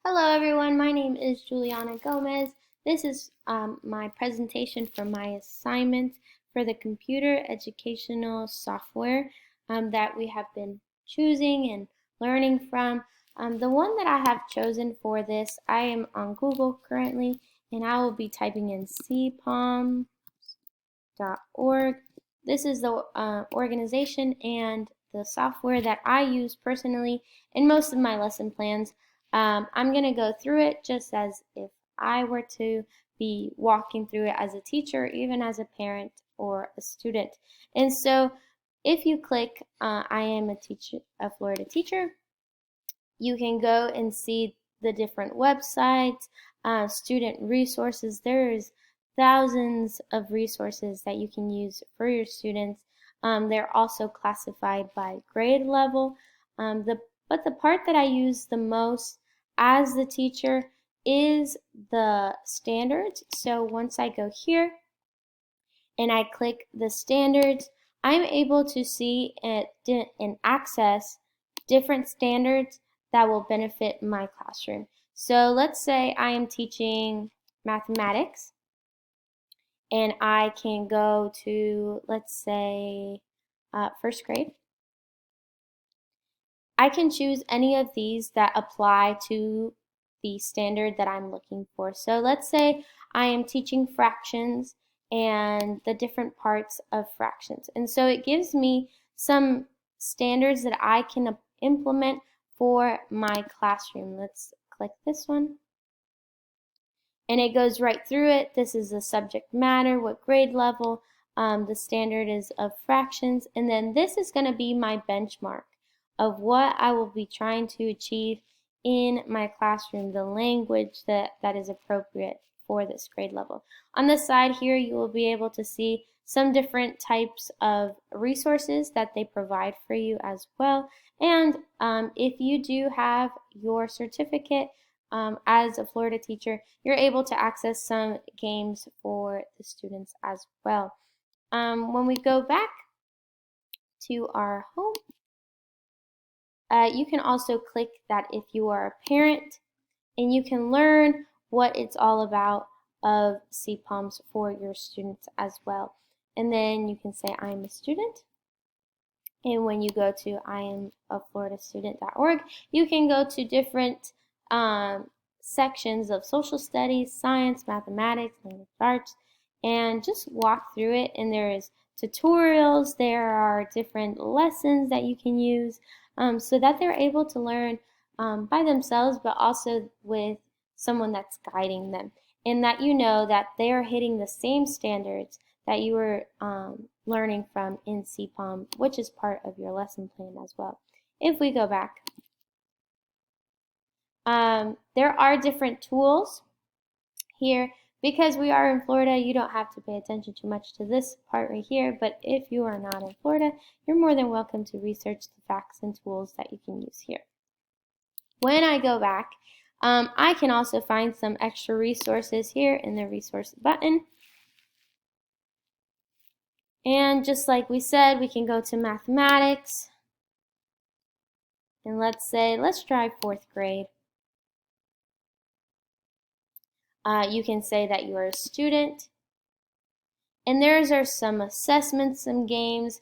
Hello everyone, my name is Juliana Gomez. This is my presentation for my assignment for the computer educational software that we have been choosing and learning from. The one that I have chosen for this, I am on Google currently, and I will be typing in cpom.org. This is the organization and the software that I use personally in most of my lesson plans. I'm going to go through it just as if I were to be walking through it as a teacher, even as a parent or a student. And so if you click I am a Florida teacher, you can go and see the different websites, student resources. There's thousands of resources that you can use for your students. They're also classified by grade level. But the part that I use the most as the teacher is the standards. So once I go here and I click the standards, I'm able to see and access different standards that will benefit my classroom. So let's say I am teaching mathematics and I can go to, let's say, first grade. I can choose any of these that apply to the standard that I'm looking for. So let's say I am teaching fractions and the different parts of fractions. And so it gives me some standards that I can implement for my classroom. Let's click this one. And it goes right through it. This is the subject matter, what grade level, the standard is of fractions, and then this is going to be my benchmark of what I will be trying to achieve in my classroom, the language that is appropriate for this grade level. On the side here, you will be able to see some different types of resources that they provide for you as well. And if you do have your certificate, as a Florida teacher, you're able to access some games for the students as well. When we go back to our home, you can also click that if you are a parent, and you can learn what it's all about of CPOMs for your students as well. And then you can say I'm a student. And when you go to iamafloridastudent.org, you can go to different sections of social studies, science, mathematics, language arts, and just walk through it. And there is tutorials, there are different lessons that you can use so that they're able to learn by themselves, but also with someone that's guiding them. And that you know that they are hitting the same standards that you were learning from in CPOM, which is part of your lesson plan as well. If we go back, there are different tools here. Because we are in Florida, you don't have to pay attention too much to this part right here, but if you are not in Florida, you're more than welcome to research the facts and tools that you can use here. When I go back, I can also find some extra resources here in the resource button. And just like we said, we can go to mathematics. And let's try 4th grade. You can say that you are a student. And there's some assessments, some games.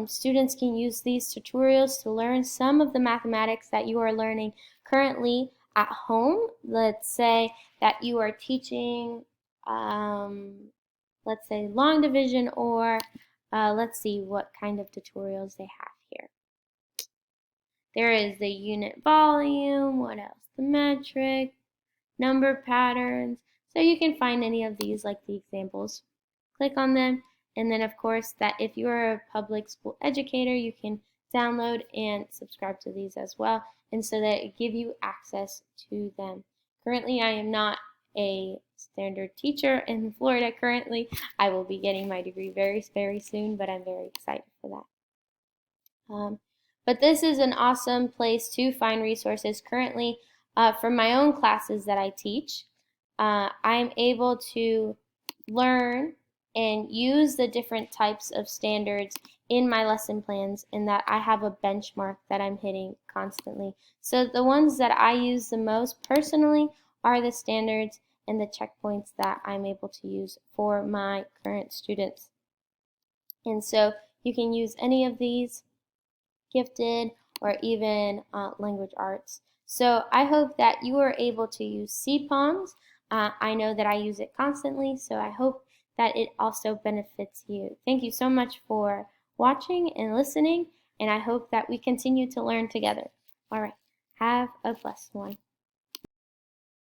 Students can use these tutorials to learn some of the mathematics that you are learning currently at home. Let's say that you are teaching, let's say long division, or let's see what kind of tutorials they have here. There is the unit volume, what else? The metric, number patterns. So you can find any of these like the examples. Click on them, and then of course that if you are a public school educator, you can download and subscribe to these as well, and so that it give you access to them. Currently, I am not a standard teacher in Florida currently. I will be getting my degree very, very soon, but I'm very excited for that. But this is an awesome place to find resources. Currently, for my own classes that I teach, I'm able to learn and use the different types of standards in my lesson plans and that I have a benchmark that I'm hitting constantly. So the ones that I use the most personally are the standards and the checkpoints that I'm able to use for my current students. And so you can use any of these, gifted or even language arts. So I hope that you are able to use CPOMS. I know that I use it constantly, so I hope that it also benefits you. Thank you so much for watching and listening, and I hope that we continue to learn together. All right, have a blessed one.